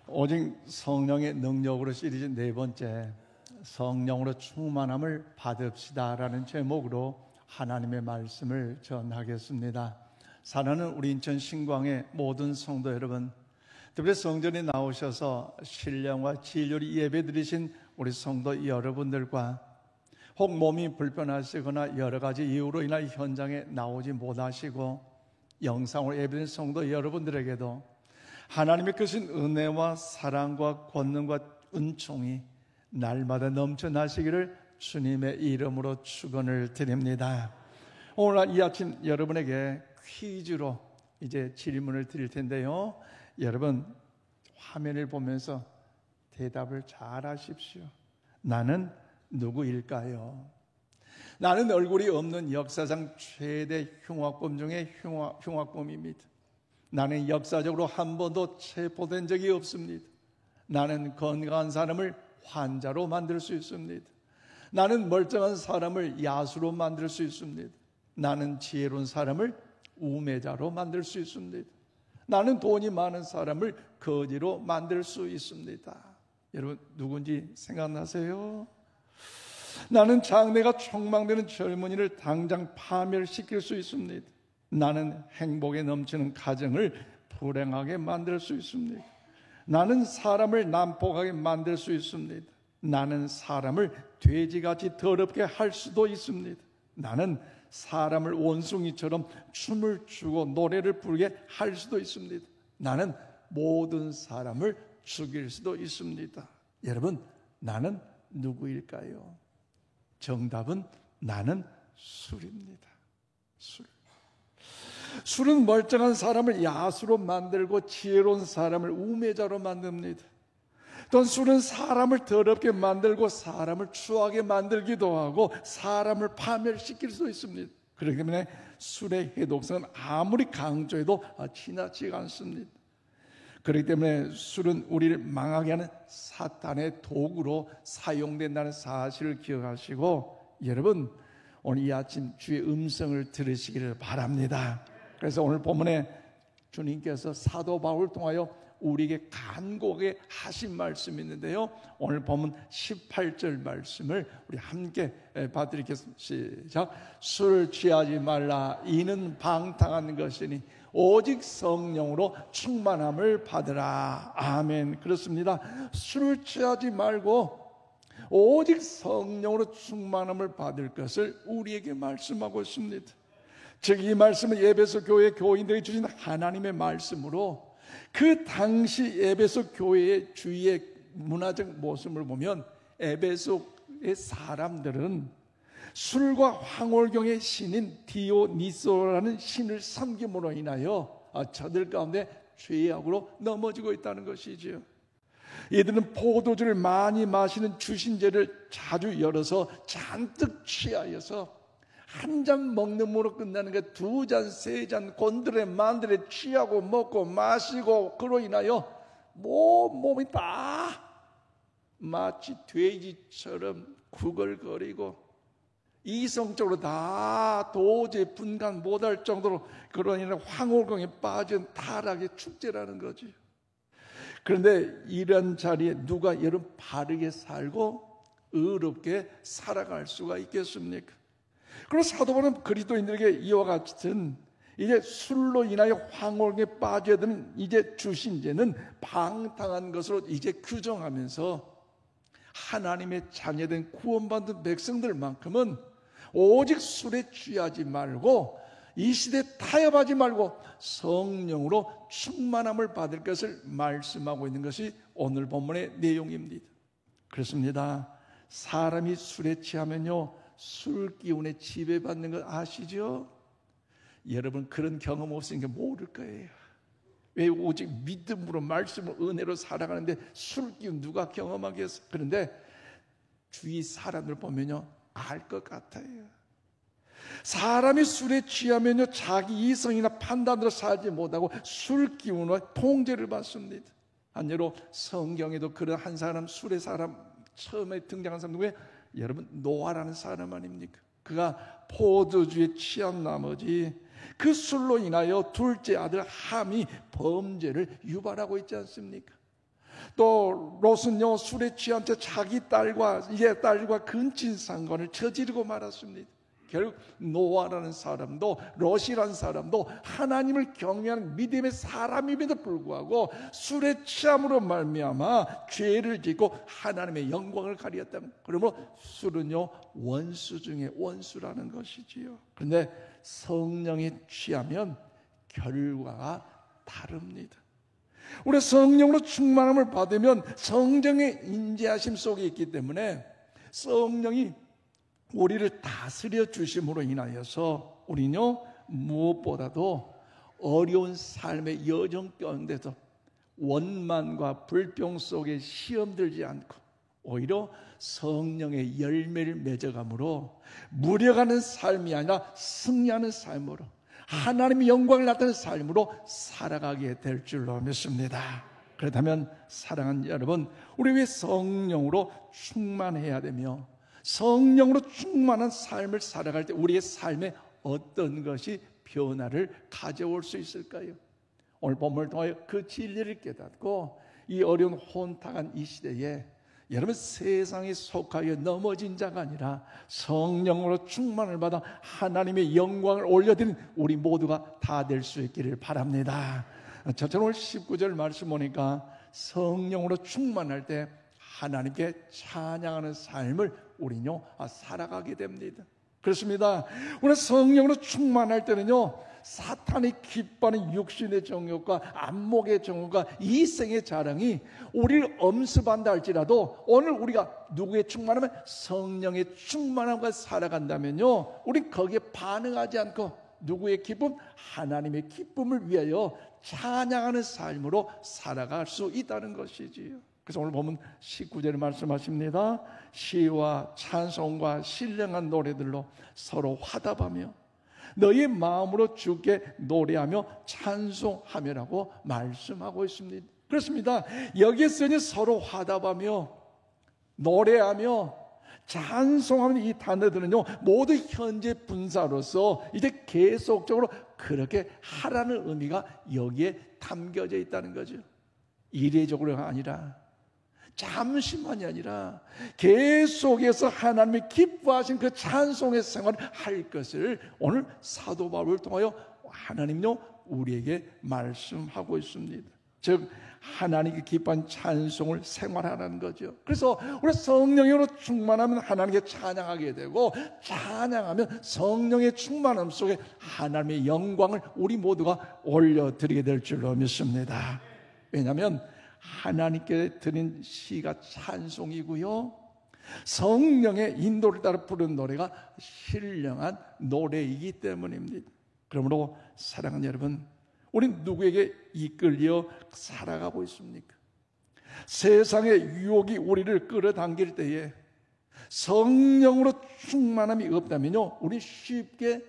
오직 성령의 능력으로 시리즈 네 번째, 성령으로 충만함을 받읍시다라는 제목으로 하나님의 말씀을 전하겠습니다. 사랑하는 우리 인천 신광의 모든 성도 여러분, 특별히 성전에 나오셔서 신령과 진료를 예배드리신 우리 성도 여러분들과 혹 몸이 불편하시거나 여러 가지 이유로 인하여 현장에 나오지 못하시고 영상으로 예배드린 성도 여러분들에게도 하나님의 크신 은혜와 사랑과 권능과 은총이 날마다 넘쳐나시기를 주님의 이름으로 축원을 드립니다. 오늘 이 아침 여러분에게 퀴즈로 이제 질문을 드릴 텐데요, 여러분 화면을 보면서 대답을 잘 하십시오. 나는 누구일까요? 나는 얼굴이 없는 역사상 최대 흉악범 중에 흉악범입니다. 나는 역사적으로 한 번도 체포된 적이 없습니다. 나는 건강한 사람을 환자로 만들 수 있습니다. 나는 멀쩡한 사람을 야수로 만들 수 있습니다. 나는 지혜로운 사람을 우매자로 만들 수 있습니다. 나는 돈이 많은 사람을 거지로 만들 수 있습니다. 여러분 누군지 생각나세요? 나는 장래가 촉망되는 젊은이를 당장 파멸시킬 수 있습니다. 나는 행복에 넘치는 가정을 불행하게 만들 수 있습니다. 나는 사람을 난폭하게 만들 수 있습니다. 나는 사람을 돼지같이 더럽게 할 수도 있습니다. 나는 사람을 원숭이처럼 춤을 추고 노래를 부르게 할 수도 있습니다. 나는 모든 사람을 죽일 수도 있습니다. 여러분, 나는 누구일까요? 정답은 나는 술입니다. 술은 멀쩡한 사람을 야수로 만들고 지혜로운 사람을 우매자로 만듭니다. 또 술은 사람을 더럽게 만들고 사람을 추하게 만들기도 하고 사람을 파멸시킬 수 있습니다. 그렇기 때문에 술의 해독성은 아무리 강조해도 지나치지 않습니다. 그렇기 때문에 술은 우리를 망하게 하는 사탄의 도구로 사용된다는 사실을 기억하시고, 여러분 오늘 이 아침 주의 음성을 들으시기를 바랍니다. 그래서 오늘 본문에 주님께서 사도 바울을 통하여 우리에게 간곡하게 하신 말씀이 있는데요, 오늘 본문 18절 말씀을 우리 함께 봐드리겠습니다. 시작. 술 취하지 말라. 이는 방탕한 것이니 오직 성령으로 충만함을 받으라. 아멘. 그렇습니다. 술을 취하지 말고 오직 성령으로 충만함을 받을 것을 우리에게 말씀하고 있습니다. 즉 이 말씀은 에베소 교회 교인들에게 주신 하나님의 말씀으로, 그 당시 에베소 교회의 주위의 문화적 모습을 보면 에베소의 사람들은 술과 황홀경의 신인 디오니소라는 신을 섬김으로 인하여 저들 가운데 죄악으로 넘어지고 있다는 것이지요. 이들은 포도주를 많이 마시는 주신제를 자주 열어서 잔뜩 취하여서 한 잔 먹는으로 끝나는 게 두 잔, 세 잔 곤드레 만드레 취하고 먹고 마시고, 그로 인하여 몸이 다 마치 돼지처럼 구걸거리고 이성적으로 다 도저히 분간 못할 정도로 그로 인해 황홀경에 빠진 타락의 축제라는 거지. 그런데 이런 자리에 누가 여러분 바르게 살고 의롭게 살아갈 수가 있겠습니까? 그리고 사도 바울은 그리스도인들에게 이와 같은 이제 술로 인하여 황홀경에 빠져야 되는 이제 주신제는 방탕한 것으로 이제 규정하면서 하나님의 자녀된 구원받은 백성들만큼은 오직 술에 취하지 말고 이 시대에 타협하지 말고 성령으로 충만함을 받을 것을 말씀하고 있는 것이 오늘 본문의 내용입니다. 그렇습니다. 사람이 술에 취하면요, 술 기운에 지배받는 거 아시죠? 여러분 그런 경험 없으니까 모를 거예요. 왜? 오직 믿음으로 말씀으로 은혜로 살아가는데 술 기운 누가 경험하겠어? 그런데 주위 사람들 보면요 알 것 같아요. 사람이 술에 취하면요 자기 이성이나 판단으로 살지 못하고 술 기운과 통제를 받습니다. 한예로 성경에도 그런 한 사람, 술의 사람 처음에 등장한 사람 누구예요? 여러분 노아라는 사람 아닙니까? 그가 포도주에 취한 나머지 그 술로 인하여 둘째 아들 함이 범죄를 유발하고 있지 않습니까? 또 롯은요, 술에 취한 채 자기 딸과 근친상간을 저지르고 말았습니다. 결국 노아라는 사람도, 롯이라는 사람도 하나님을 경외하는 믿음의 사람임에도 불구하고 술에 취함으로 말미암아 죄를 짓고 하나님의 영광을 가리었다. 그러므로 술은요, 원수 중에 원수라는 것이지요. 그런데 성령에 취하면 결과가 다릅니다. 우리 성령으로 충만함을 받으면 성령의 인재하심 속에 있기 때문에 성령이 우리를 다스려 주심으로 인하여서 우리는요, 무엇보다도 어려운 삶의 여정 가운데서 원만과 불평 속에 시험 들지 않고 오히려 성령의 열매를 맺어감으로 무력하는 삶이 아니라 승리하는 삶으로, 하나님의 영광을 나타내는 삶으로 살아가게 될 줄로 믿습니다. 그렇다면 사랑하는 여러분, 우리 왜 성령으로 충만해야 되며 성령으로 충만한 삶을 살아갈 때 우리의 삶에 어떤 것이 변화를 가져올 수 있을까요? 오늘 본문을 통하여 그 진리를 깨닫고 이 어려운 혼탁한 이 시대에 여러분, 세상에 속하여 넘어진 자가 아니라 성령으로 충만을 받아 하나님의 영광을 올려드린 우리 모두가 다 될 수 있기를 바랍니다. 저처럼 오늘 19절 말씀 보니까 성령으로 충만할 때 하나님께 찬양하는 삶을 우리는요, 살아가게 됩니다. 그렇습니다. 우리 성령으로 충만할 때는요, 사탄이 기뻐하는 육신의 정욕과 안목의 정욕과 이생의 자랑이 우리를 엄습한다 할지라도 오늘 우리가 누구의 충만하면 성령의 충만함과 살아간다면요, 우리 거기에 반응하지 않고 누구의 기쁨? 하나님의 기쁨을 위하여 찬양하는 삶으로 살아갈 수 있다는 것이지요. 그래서 오늘 보면 19절에 말씀하십니다. 시와 찬송과 신령한 노래들로 서로 화답하며 너희 마음으로 주께 노래하며 찬송하며라고 말씀하고 있습니다. 그렇습니다. 여기에서는 서로 화답하며 노래하며 찬송하는 이 단어들은요, 모두 현재 분사로서 이제 계속적으로 그렇게 하라는 의미가 여기에 담겨져 있다는 거죠. 이례적으로가 아니라, 잠시만이 아니라 계속해서 하나님이 기뻐하신 그 찬송의 생활을 할 것을 오늘 사도 바울을 통하여 하나님요, 우리에게 말씀하고 있습니다. 즉 하나님께 기뻐한 찬송을 생활하라는 거죠. 그래서 우리 성령으로 충만하면 하나님께 찬양하게 되고, 찬양하면 성령의 충만함 속에 하나님의 영광을 우리 모두가 올려드리게 될 줄로 믿습니다. 왜냐하면 하나님께 드린 시가 찬송이고요, 성령의 인도를 따라 부른 노래가 신령한 노래이기 때문입니다. 그러므로 사랑하는 여러분, 우린 누구에게 이끌려 살아가고 있습니까? 세상의 유혹이 우리를 끌어당길 때에 성령으로 충만함이 없다면요, 우리 쉽게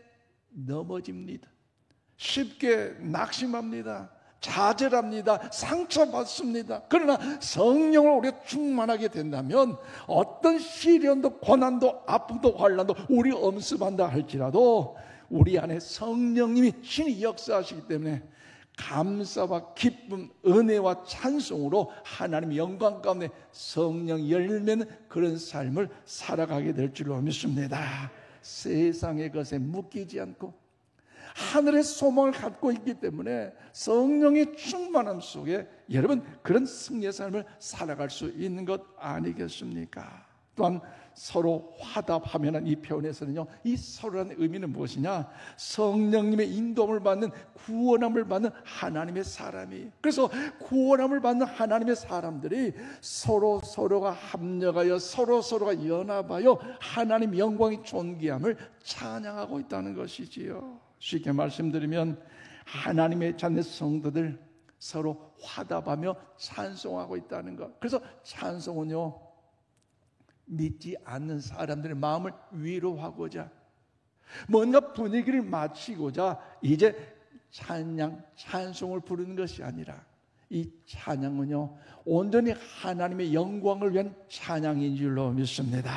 넘어집니다. 쉽게 낙심합니다. 좌절합니다. 상처받습니다. 그러나 성령으로 우리가 충만하게 된다면 어떤 시련도 고난도 아픔도 환난도 우리 엄습한다 할지라도 우리 안에 성령님이 신이 역사하시기 때문에 감사와 기쁨, 은혜와 찬송으로 하나님의 영광 가운데 성령 열매는 그런 삶을 살아가게 될 줄로 믿습니다. 세상의 것에 묶이지 않고 하늘의 소망을 갖고 있기 때문에 성령의 충만함 속에 여러분 그런 승리의 삶을 살아갈 수 있는 것 아니겠습니까? 또한 서로 화답하면은 이 표현에서는요, 이 서로라는 의미는 무엇이냐? 성령님의 인도함을 받는, 구원함을 받는 하나님의 사람이, 그래서 구원함을 받는 하나님의 사람들이 서로가 합력하여 서로가 연합하여 하나님 영광의 존귀함을 찬양하고 있다는 것이지요. 쉽게 말씀드리면 하나님의 자녀 성도들 서로 화답하며 찬송하고 있다는 것. 그래서 찬송은요, 믿지 않는 사람들의 마음을 위로하고자, 뭔가 분위기를 맞추고자 이제 찬송을 부르는 것이 아니라, 이 찬양은요 온전히 하나님의 영광을 위한 찬양인 줄로 믿습니다.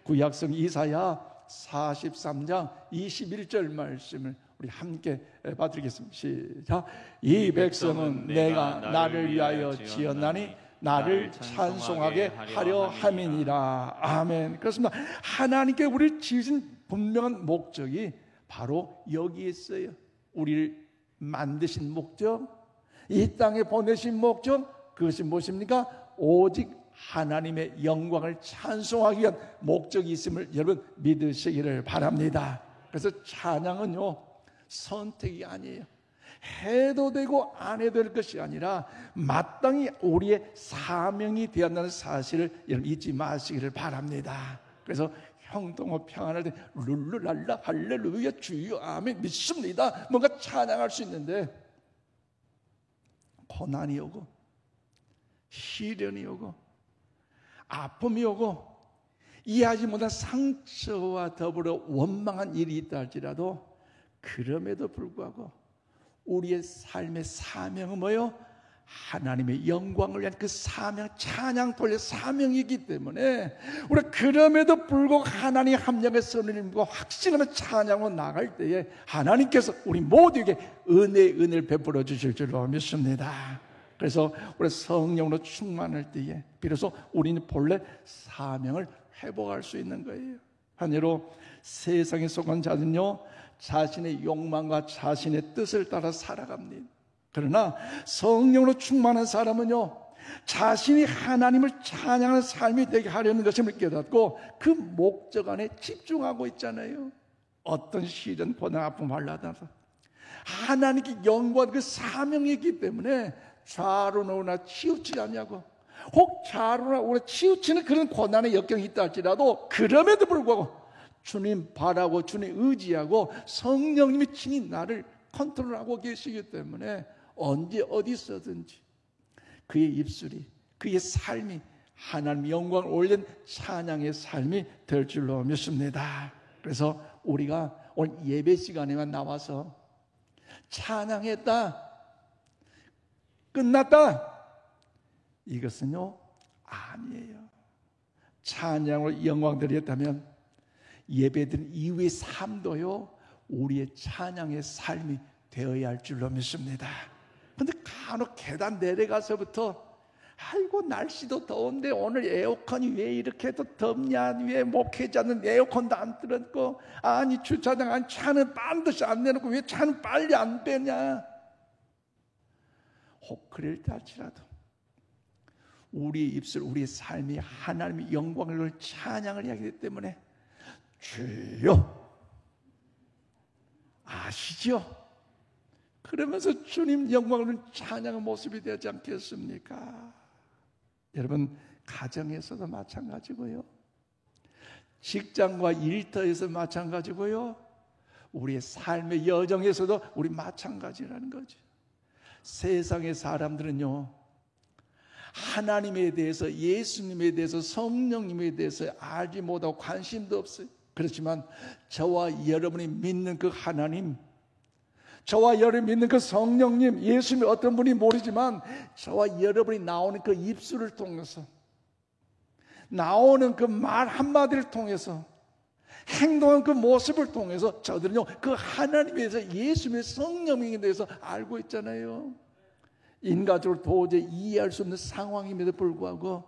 구약성 이사야 43장 21절 말씀을 우리 함께 봐드리겠습니다. 시작. 이 백성은 내가 나를 위하여 지었나니 나를 찬송하게 하려 함이니라. 아멘. 그렇습니다. 하나님께 우리를 지으신 분명한 목적이 바로 여기에 있어요. 우리를 만드신 목적, 이 땅에 보내신 목적, 그것이 무엇입니까? 오직 하나님의 영광을 찬송하기 위한 목적이 있음을 여러분 믿으시기를 바랍니다. 그래서 찬양은요, 선택이 아니에요. 해도 되고 안 해도 될 것이 아니라 마땅히 우리의 사명이 되었다는 사실을 여러분 잊지 마시기를 바랍니다. 그래서 형통을 평안할 때 룰루랄라 할렐루야 주여 아멘 믿습니다. 뭔가 찬양할 수 있는데 고난이 오고 시련이 오고 아픔이 오고 이해하지 못한 상처와 더불어 원망한 일이 있다 할지라도 그럼에도 불구하고 우리의 삶의 사명은 뭐예요? 하나님의 영광을 위한 그 사명, 찬양 돌릴 사명이기 때문에 우리가 그럼에도 불구하고 하나님 함량의 선언과 확신하며 찬양으로 나갈 때에 하나님께서 우리 모두에게 은혜를 베풀어 주실 줄로 믿습니다. 그래서 우리 성령으로 충만할 때에 비로소 우리는 본래 사명을 회복할 수 있는 거예요. 반대로 세상에 속한 자는요, 자신의 욕망과 자신의 뜻을 따라 살아갑니다. 그러나 성령으로 충만한 사람은요, 자신이 하나님을 찬양하는 삶이 되게 하려는 것임을 깨닫고 그 목적 안에 집중하고 있잖아요. 어떤 시련, 고난, 아픔, 환난에서 하나님께 영광, 그 사명이기 때문에 좌로나 우로나 치우치지 않냐고. 혹 좌로나 우로나 치우치는 그런 고난의 역경이 있다 할지라도 그럼에도 불구하고 주님 바라고 주님 의지하고 성령님이 친히 나를 컨트롤하고 계시기 때문에 언제 어디서든지 그의 입술이, 그의 삶이 하나님 영광을 올린 찬양의 삶이 될 줄로 믿습니다. 그래서 우리가 오늘 예배 시간에만 나와서 찬양했다, 끝났다, 이것은요 아니에요. 찬양으로 영광 드렸다면 예배드린 이후의 삶도요 우리의 찬양의 삶이 되어야 할 줄로 믿습니다. 그런데 간혹 계단 내려가서부터 아이고 날씨도 더운데 오늘 에어컨이 왜 이렇게 또 덥냐, 왜 목회자는 에어컨도 안 틀었고, 아니 주차장 안 차는 반드시 안 내놓고 왜 차는 빨리 안 빼냐. 혹 그럴 때 할지라도 우리의 입술, 우리의 삶이 하나님의 영광을 찬양을 하기 때문에 주여 아시죠? 그러면서 주님 영광을 찬양의 모습이 되지 않겠습니까? 여러분 가정에서도 마찬가지고요, 직장과 일터에서 마찬가지고요, 우리의 삶의 여정에서도 우리 마찬가지라는 거죠. 세상의 사람들은요 하나님에 대해서, 예수님에 대해서, 성령님에 대해서 알지 못하고 관심도 없어요. 그렇지만 저와 여러분이 믿는 그 하나님, 저와 여러분이 믿는 그 성령님, 예수님이 어떤 분이 모르지만 저와 여러분이 나오는 그 입술을 통해서, 나오는 그 말 한마디를 통해서, 행동하는 그 모습을 통해서 저들은요 그 하나님에 대해서, 예수님의 성령에 대해서 알고 있잖아요. 인간적으로 도저히 이해할 수 없는 상황임에도 불구하고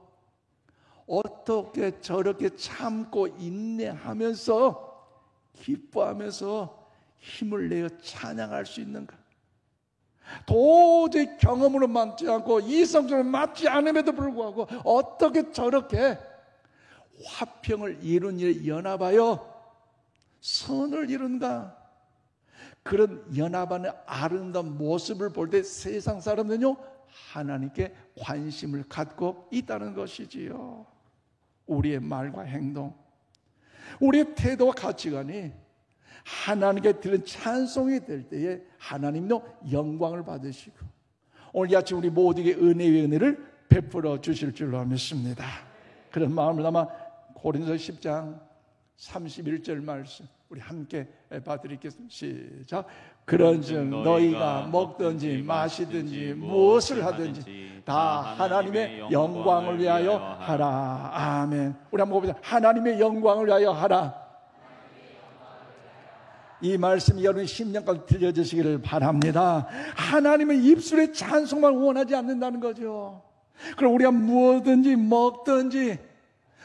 어떻게 저렇게 참고 인내하면서 기뻐하면서 힘을 내어 찬양할 수 있는가? 도저히 경험으로 맞지 않고 이성적으로 맞지 않음에도 불구하고 어떻게 저렇게 화평을 이룬 일에 연합하여 선을 이룬가? 그런 연합하는 아름다운 모습을 볼 때 세상 사람들은요 하나님께 관심을 갖고 있다는 것이지요. 우리의 말과 행동, 우리의 태도와 가치관이 하나님께 드리는 찬송이 될 때에 하나님도 영광을 받으시고 오늘 아침 우리 모두에게 은혜의 은혜를 베풀어 주실 줄로 믿습니다. 그런 마음을 담아 고린도서 10장 31절 말씀 우리 함께 봐드리겠습니다. 시작. 그런즉 너희가 먹든지 마시든지 무엇을 하든지 다 하나님의 영광을 위하여 하라. 아멘. 우리 한번 보자. 하나님의 영광을 위하여 하라. 이 말씀이 여러분 10년까지 들려주시기를 바랍니다. 하나님의 입술의 찬송만 원하지 않는다는 거죠. 그럼 우리가 무엇든지 먹든지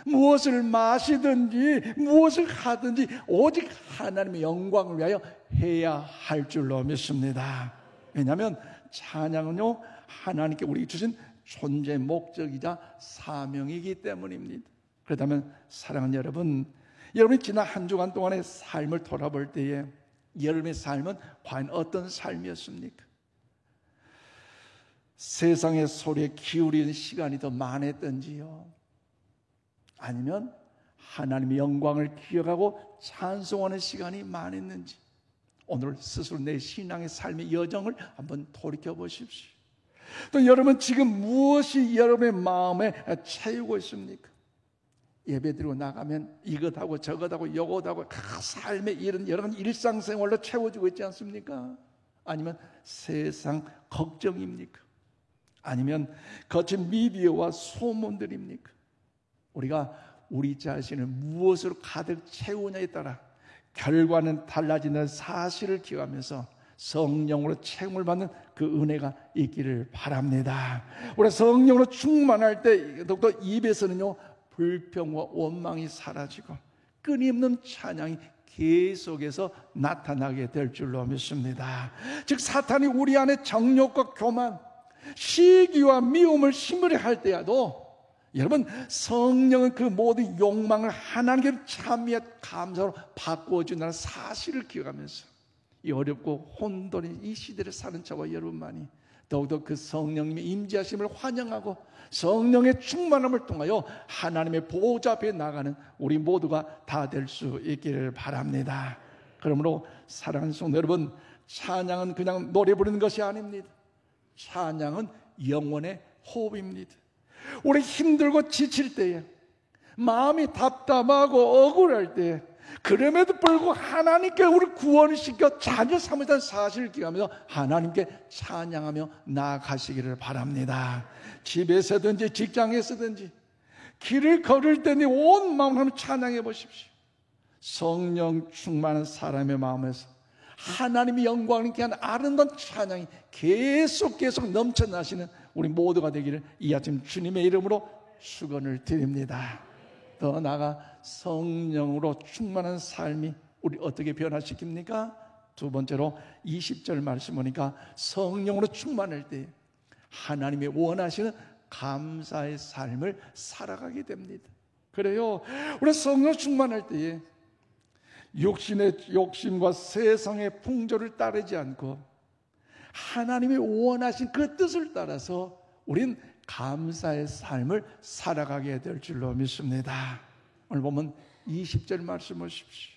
무엇을 마시든지 무엇을 하든지 오직 하나님의 영광을 위하여 해야 할 줄로 믿습니다. 왜냐하면 찬양은요, 하나님께 우리에게 주신 존재 목적이자 사명이기 때문입니다. 그렇다면 사랑하는 여러분, 여러분이 지난 한 주간 동안의 삶을 돌아볼 때에 여러분의 삶은 과연 어떤 삶이었습니까? 세상의 소리에 기울이는 시간이 더 많았던지요, 아니면 하나님의 영광을 기억하고 찬송하는 시간이 많았는지, 오늘 스스로 내 신앙의 삶의 여정을 한번 돌이켜 보십시오. 또 여러분 지금 무엇이 여러분의 마음에 채우고 있습니까? 예배드리고 나가면 이것하고 저것하고 요것하고 삶의 이런 여러 가지 일상생활로 채워지고 있지 않습니까? 아니면 세상 걱정입니까? 아니면 거친 미디어와 소문들입니까? 우리가 우리 자신을 무엇으로 가득 채우냐에 따라 결과는 달라지는 사실을 기억하면서 성령으로 채움을 받는 그 은혜가 있기를 바랍니다. 우리가 성령으로 충만할 때 더욱더 입에서는요, 불평과 원망이 사라지고 끊임없는 찬양이 계속해서 나타나게 될 줄로 믿습니다. 즉 사탄이 우리 안에 정욕과 교만, 시기와 미움을 심으려 할 때에도 여러분, 성령은 그 모든 욕망을 하나님께 찬미와 감사로 바꾸어준다는 사실을 기억하면서 이 어렵고 혼돈인 이 시대를 사는 저와 여러분만이 더욱더 그 성령님의 임재하심을 환영하고 성령의 충만함을 통하여 하나님의 보호자 앞에 나가는 우리 모두가 다 될 수 있기를 바랍니다. 그러므로 사랑하는 성도 여러분, 찬양은 그냥 노래 부르는 것이 아닙니다. 찬양은 영혼의 호흡입니다. 우리 힘들고 지칠 때에, 마음이 답답하고 억울할 때에, 그럼에도 불구하고 하나님께 우리를 구원시켜 자녀 삼으시다는 사실을 기억하면서 하나님께 찬양하며 나아가시기를 바랍니다. 집에서든지 직장에서든지 길을 걸을 때니 온 마음으로 한번 찬양해 보십시오. 성령 충만한 사람의 마음에서 하나님의 영광을 있게 하는 아름다운 찬양이 계속 넘쳐나시는 우리 모두가 되기를 이 아침 주님의 이름으로 축원을 드립니다. 더 나아가 성령으로 충만한 삶이 우리 어떻게 변화시킵니까? 두 번째로 20절 말씀 보니까 성령으로 충만할 때 하나님의 원하시는 감사의 삶을 살아가게 됩니다. 그래요, 우리 성령 충만할 때에 육신의 욕심과 세상의 풍조를 따르지 않고 하나님의 원하신 그 뜻을 따라서 우린 감사의 삶을 살아가게 될 줄로 믿습니다. 오늘 보면 20절 말씀 보십시오.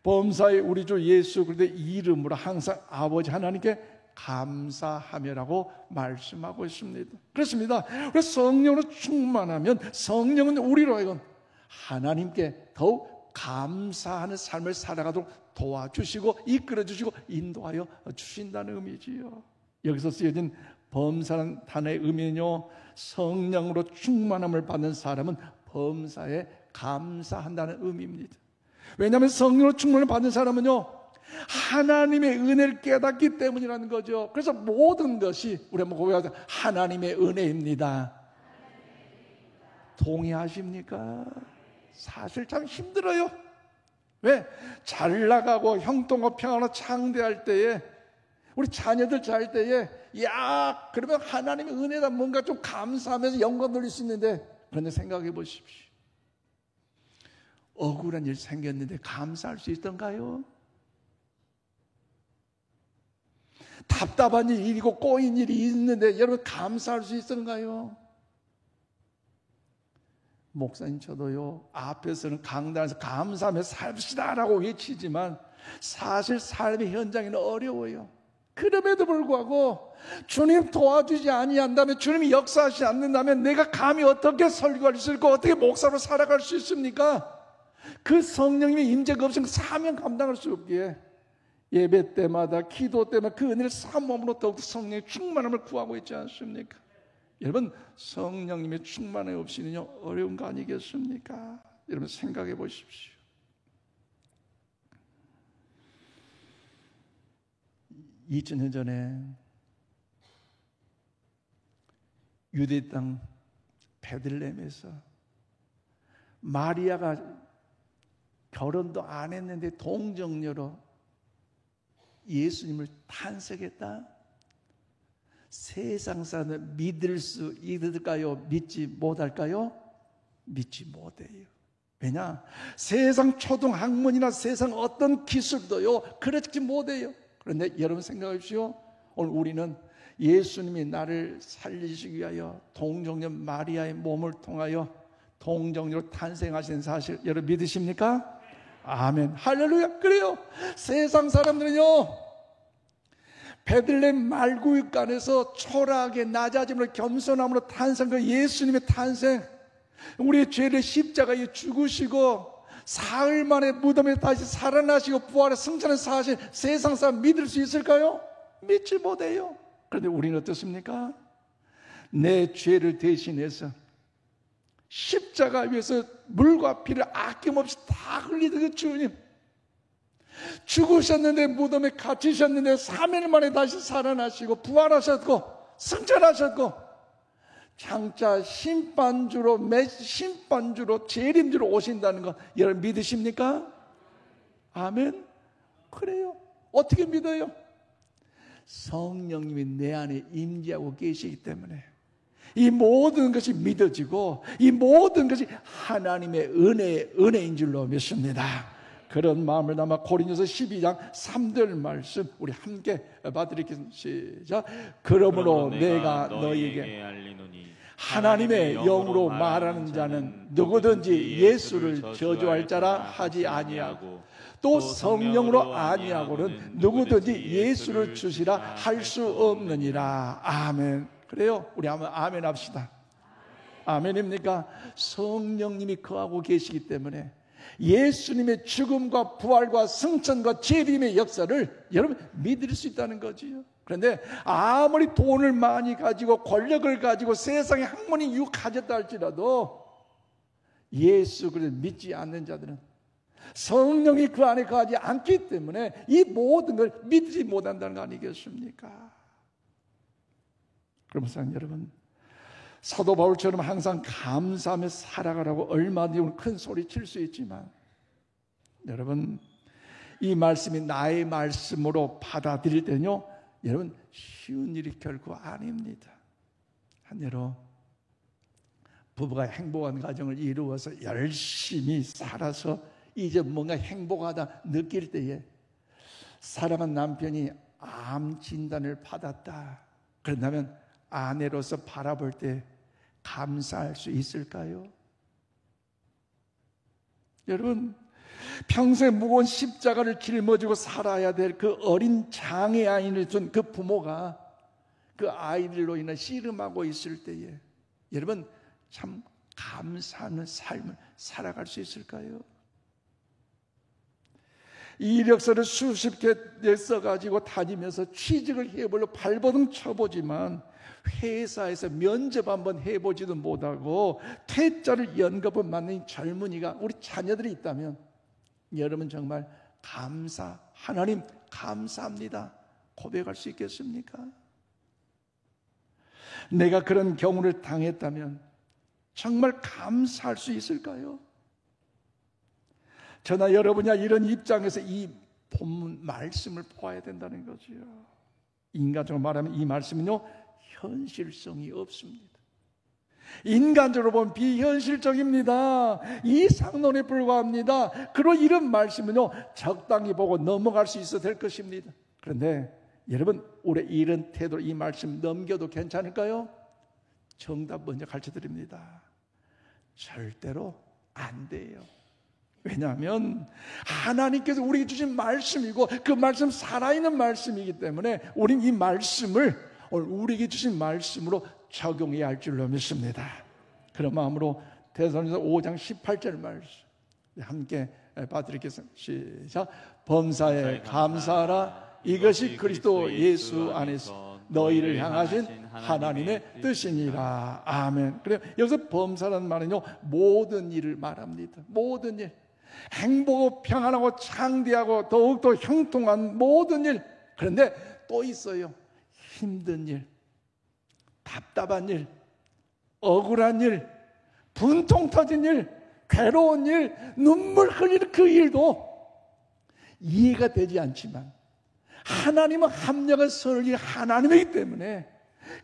범사의 우리 주 예수 그리스도의 이름으로 항상 아버지 하나님께 감사하며라고 말씀하고 있습니다. 그렇습니다. 그래서 성령으로 충만하면 성령은 우리로 하여금 하나님께 더욱 감사하는 삶을 살아가도록 도와주시고 이끌어주시고 인도하여 주신다는 의미지요. 여기서 쓰여진 범사라는 단어의 의미는요, 성령으로 충만함을 받는 사람은 범사에 감사한다는 의미입니다. 왜냐하면 성령으로 충만을 받는 사람은요, 하나님의 은혜를 깨닫기 때문이라는 거죠. 그래서 모든 것이 우리 한번 고백하자. 하나님의 은혜입니다. 동의하십니까? 사실 참 힘들어요. 왜? 잘 나가고 형통하고 평안하고 창대할 때에, 우리 자녀들 잘 때에 야 그러면 하나님의 은혜다 뭔가 좀 감사하면서 영광 돌릴 수 있는데, 그런데 생각해 보십시오. 억울한 일 생겼는데 감사할 수 있던가요? 답답한 일이고 꼬인 일이 있는데 여러분 감사할 수 있던가요? 목사님 저도요, 앞에서는 강단에서 감사하며 삽시다라고 외치지만 사실 삶의 현장에는 어려워요. 그럼에도 불구하고 주님 도와주지 아니한다면, 주님이 역사하지 않는다면 내가 감히 어떻게 설교할 수 있고 어떻게 목사로 살아갈 수 있습니까? 그 성령님의 임재가 없으면 사명 감당할 수 없기에 예배 때마다 기도 때마다 그 은혜를 사모함으로 더욱 성령의 충만함을 구하고 있지 않습니까? 여러분, 성령님의 충만함이 없이는요 어려운 거 아니겠습니까? 여러분 생각해 보십시오. 2000년 전에 유대 땅 베들레헴에서 마리아가 결혼도 안 했는데 동정녀로 예수님을 탄생했다. 세상 사람들 믿을 수 있을까요? 믿지 못할까요? 믿지 못해요. 왜냐? 세상 초등학문이나 세상 어떤 기술도요 그렇지 못해요. 그런데 여러분 생각해 주십시오. 오늘 우리는 예수님이 나를 살리시기 위하여 동정녀 마리아의 몸을 통하여 동정녀로 탄생하신 사실 여러분 믿으십니까? 아멘. 할렐루야. 그래요. 세상 사람들은요 베들레헴 말구유간에서 초라하게 낮아짐으로 겸손함으로 탄생 그 예수님의 탄생, 우리의 죄를 십자가에 죽으시고 사흘 만에 무덤에 다시 살아나시고 부활의 승천의 사실 세상 사람 믿을 수 있을까요? 믿지 못해요. 그런데 우리는 어떻습니까? 내 죄를 대신해서 십자가 위에서 물과 피를 아낌없이 다 흘리던 그 주님, 죽으셨는데 무덤에 갇히셨는데 3일 만에 다시 살아나시고 부활하셨고 승천하셨고 장차 심판주로 재림주로 오신다는 것 여러분 믿으십니까? 아멘. 그래요. 어떻게 믿어요? 성령님이 내 안에 임재하고 계시기 때문에 이 모든 것이 믿어지고 이 모든 것이 하나님의 은혜인 줄로 믿습니다. 그런 마음을 담아 고린도서 12장 3절 말씀 우리 함께 봐드리겠습니다. 시작. 그러므로 내가 너희에게 알리노니 하나님의 영으로 말하는 자는 누구든지 예수를 저주할 자라 하지 아니하고 또 성령으로 아니하고는 누구든지 예수를 주시라 할 수 없느니라. 아멘. 그래요. 우리 한번 아멘 합시다. 아멘입니까? 성령님이 거하고 계시기 때문에 예수님의 죽음과 부활과 승천과 재림의 역사를 여러분 믿을 수 있다는 거지요. 그런데 아무리 돈을 많이 가지고 권력을 가지고 세상의 학문이 가졌다 할지라도 예수 그리스도를 믿지 않는 자들은 성령이 그 안에 거하지 않기 때문에 이 모든 걸 믿지 못한다는 거 아니겠습니까? 그러면서 여러분 사도 바울처럼 항상 감사하며 살아가라고 얼마든지 큰 소리 칠 수 있지만 여러분 이 말씀이 나의 말씀으로 받아들일 때는요 여러분 쉬운 일이 결코 아닙니다. 한 예로 부부가 행복한 가정을 이루어서 열심히 살아서 이제 뭔가 행복하다 느낄 때에 사랑한 남편이 암 진단을 받았다. 그런다면 아내로서 바라볼 때 감사할 수 있을까요? 여러분 평생 무거운 십자가를 짊어지고 살아야 될 그 어린 장애 아이를 둔 그 부모가 그 아이들로 인해 씨름하고 있을 때에 여러분 참 감사하는 삶을 살아갈 수 있을까요? 이력서를 수십 개 써가지고 다니면서 취직을 해보려 발버둥 쳐보지만 회사에서 면접 한번 해보지도 못하고 퇴짜를 연급을 맞는 젊은이가 우리 자녀들이 있다면 여러분 정말 하나님 감사합니다 고백할 수 있겠습니까? 내가 그런 경우를 당했다면 정말 감사할 수 있을까요? 저나 여러분이야 이런 입장에서 이 본문 말씀을 보아야 된다는 거지요. 인간적으로 말하면 이 말씀은요 현실성이 없습니다. 인간적으로 보면 비현실적입니다. 이상론에 불과합니다. 그런 이런 말씀은요 적당히 보고 넘어갈 수 있어야 될 것입니다. 그런데 여러분 우리 이런 태도로 이 말씀 넘겨도 괜찮을까요? 정답 먼저 가르쳐드립니다. 절대로 안 돼요. 왜냐하면 하나님께서 우리에게 주신 말씀이고 그 말씀 살아있는 말씀이기 때문에 우리는 이 말씀을 오늘 우리에게 주신 말씀으로 적용해야 할 줄로 믿습니다. 그런 마음으로 데살로니가서 5장 18절 말씀 함께 봐드리겠습니다. 시작. 범사에 감사하라. 이것이 그리스도 예수 안에서 너희를 향하신 하나님의 뜻이니라. 아멘. 그래요. 여기서 범사라는 말은요 모든 일을 말합니다. 모든 일, 행복하고 평안하고 창대하고 더욱더 형통한 모든 일. 그런데 또 있어요. 힘든 일, 답답한 일, 억울한 일, 분통 터진 일, 괴로운 일, 눈물 흘리는 그 일도 이해가 되지 않지만 하나님은 합력한 선을 이룬 하나님이기 때문에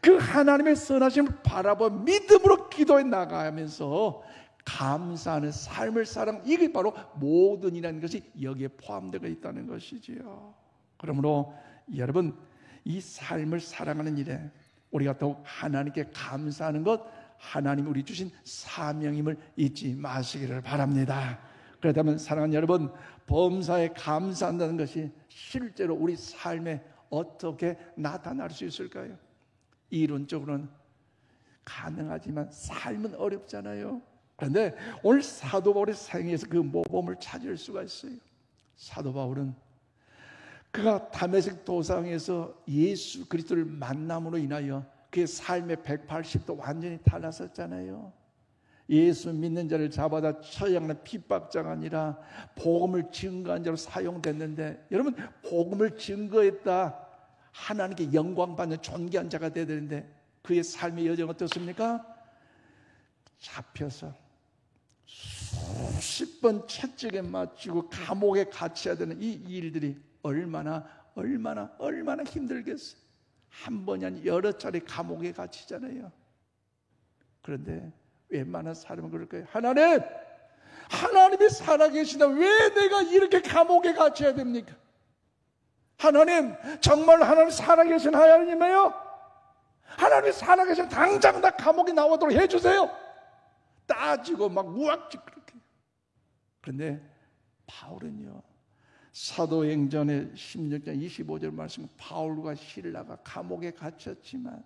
그 하나님의 선하심을 바라보며 믿음으로 기도해 나가면서 감사하는 삶을 살아가는, 이게 바로 모든 일이라는 것이 여기에 포함되어 있다는 것이지요. 그러므로 여러분, 이 삶을 살아가는 일에 우리가 더욱 하나님께 감사하는 것, 하나님이 우리 주신 사명임을 잊지 마시기를 바랍니다. 그렇다면 사랑하는 여러분, 범사에 감사한다는 것이 실제로 우리 삶에 어떻게 나타날 수 있을까요? 이론적으로는 가능하지만 삶은 어렵잖아요. 그런데 오늘 사도 바울의 생애에서 그 모범을 찾을 수가 있어요. 사도 바울은 그가 다메섹 도상에서 예수 그리스도를 만남으로 인하여 그의 삶의 180도 완전히 달라졌잖아요. 예수 믿는 자를 잡아다 처형하는 핍박자가 아니라 복음을 증거한 자로 사용됐는데, 여러분, 복음을 증거했다, 하나님께 영광받는 존귀한 자가 되어야 되는데 그의 삶의 여정은 어떻습니까? 잡혀서 수십 번 채찍에 맞추고 감옥에 갇혀야 되는 이 일들이 얼마나 힘들겠어요. 한 번이 아니라 여러 차례 감옥에 갇히잖아요. 그런데 웬만한 사람은 그럴까요? 하나님이 살아계시다, 왜 내가 이렇게 감옥에 갇혀야 됩니까? 하나님, 정말 하나님 살아계신 하나님이에요? 하나님이 살아계신 당장 나 감옥에 나오도록 해주세요. 따지고 막 우악지 그렇게. 그런데 바울은요, 사도행전의 16장 25절 말씀, 바울과 실라가 감옥에 갇혔지만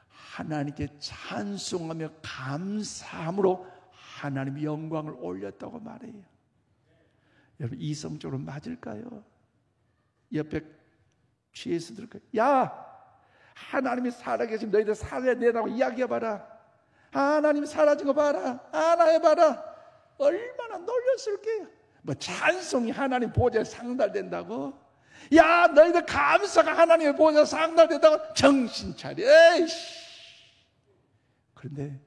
하나님께 찬송하며 감사함으로 하나님의 영광을 올렸다고 말해요. 여러분, 이성적으로 맞을까요? 옆에 취해서 들을까요? 야, 하나님이 살아계시면 너희들 살아야 되라고 이야기해봐라. 하나님 사라진 거 봐라, 안아해봐라. 얼마나 놀렸을게요. 뭐 찬송이 하나님 보좌에 상달된다고? 야, 너희들 감사가 하나님의 보좌에 상달된다고? 정신 차려. 에이씨. 그런데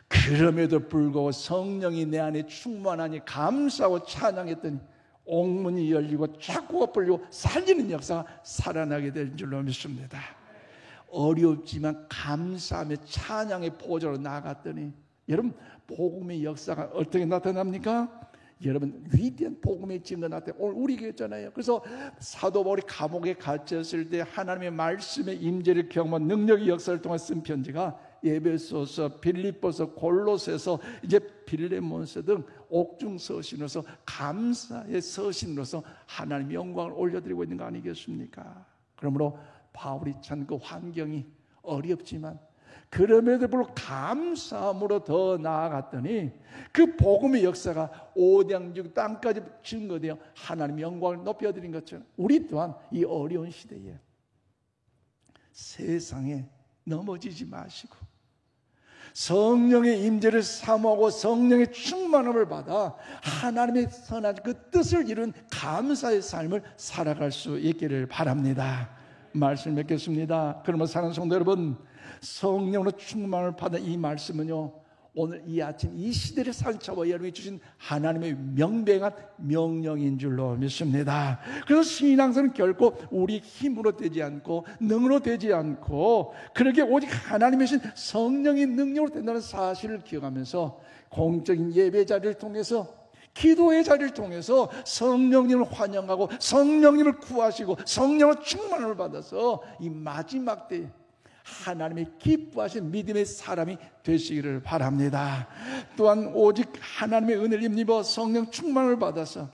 그럼에도 불구하고 성령이 내 안에 충만하니 감사하고 찬양했더니 옥문이 열리고 쫙구가 풀리고 살리는 역사가 살아나게 될 줄로 믿습니다. 어렵지만 감사하며 찬양의 보좌로 나아갔더니, 여러분, 복음의 역사가 어떻게 나타납니까? 여러분, 위대한 복음의 증거 나타나 오늘 우리에게 있잖아요. 그래서 사도 바울이 감옥에 갇혔을 때 하나님의 말씀의 임재를 경험한 능력의 역사를 통해 쓴 편지가 에베소서, 빌립보서, 골로새서, 이제 빌레몬서 등 옥중 서신으로서 감사의 서신으로서 하나님의 영광을 올려드리고 있는 거 아니겠습니까? 그러므로 바울이 참 그 환경이 어렵지만 그럼에도 불구하고 감사함으로 더 나아갔더니 그 복음의 역사가 오대양중 땅까지 증거되어 하나님의 영광을 높여드린 것처럼 우리 또한 이 어려운 시대에 세상에 넘어지지 마시고 성령의 임재를 사모하고 성령의 충만함을 받아 하나님의 선한 그 뜻을 이룬 감사의 삶을 살아갈 수 있기를 바랍니다. 말씀 맺겠습니다. 그러면 사랑하는 성도 여러분, 성령으로 충만을 받은 이 말씀은요, 오늘 이 아침 이 시대를 살펴봐 여러분이 주신 하나님의 명백한 명령인 줄로 믿습니다. 그래서 신앙생활은 결코 우리 힘으로 되지 않고 능으로 되지 않고 그렇게 오직 하나님의 신 성령의 능력으로 된다는 사실을 기억하면서 공적인 예배 자리를 통해서, 기도의 자리를 통해서 성령님을 환영하고 성령님을 구하시고 성령의 충만을 받아서 이 마지막 때에 하나님의 기뻐하신 믿음의 사람이 되시기를 바랍니다. 또한 오직 하나님의 은혜를 힘입어 성령 충만을 받아서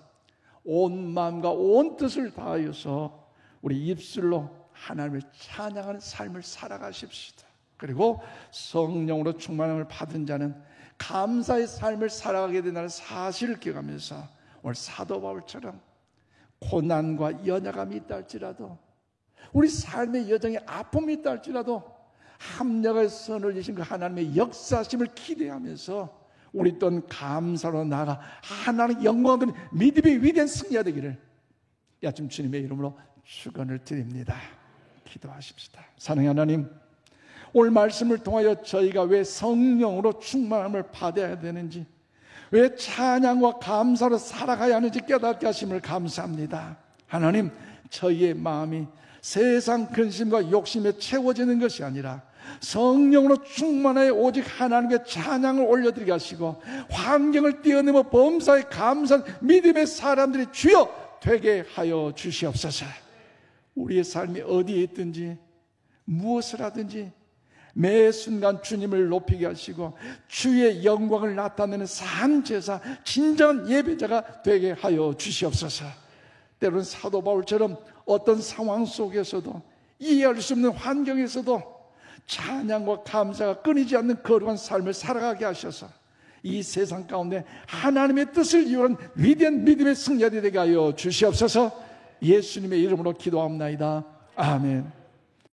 온 마음과 온 뜻을 다하여서 우리 입술로 하나님을 찬양하는 삶을 살아가십시다. 그리고 성령으로 충만함을 받은 자는 감사의 삶을 살아가게 된다는 사실을 기억하면서 오늘 사도 바울처럼 고난과 연약함이 있다 할지라도, 우리 삶의 여정에 아픔이 있다 할지라도 합력의 선을 주신 그 하나님의 역사심을 기대하면서 우리 또한 감사로 나아가 하나님 영광 드리는 믿음의 위대한 승리가 되기를 아침 주님의 이름으로 축원을 드립니다. 기도하십시다. 사랑의 하나님, 오늘 말씀을 통하여 저희가 왜 성령으로 충만함을 받아야 되는지, 왜 찬양과 감사로 살아가야 하는지 깨닫게 하심을 감사합니다. 하나님, 저희의 마음이 세상 근심과 욕심에 채워지는 것이 아니라 성령으로 충만하여 오직 하나님께 찬양을 올려드리게 하시고, 환경을 뛰어넘어 범사에 감사한 믿음의 사람들이 주여 되게 하여 주시옵소서. 우리의 삶이 어디에 있든지 무엇을 하든지 매 순간 주님을 높이게 하시고 주의 영광을 나타내는 산 제사, 진정한 예배자가 되게 하여 주시옵소서. 때로는 사도 바울처럼 어떤 상황 속에서도, 이해할 수 없는 환경에서도 찬양과 감사가 끊이지 않는 거룩한 삶을 살아가게 하셔서 이 세상 가운데 하나님의 뜻을 이루는 위대한 믿음의 승리자들이 되게 하여 주시옵소서. 예수님의 이름으로 기도합니다. 아멘.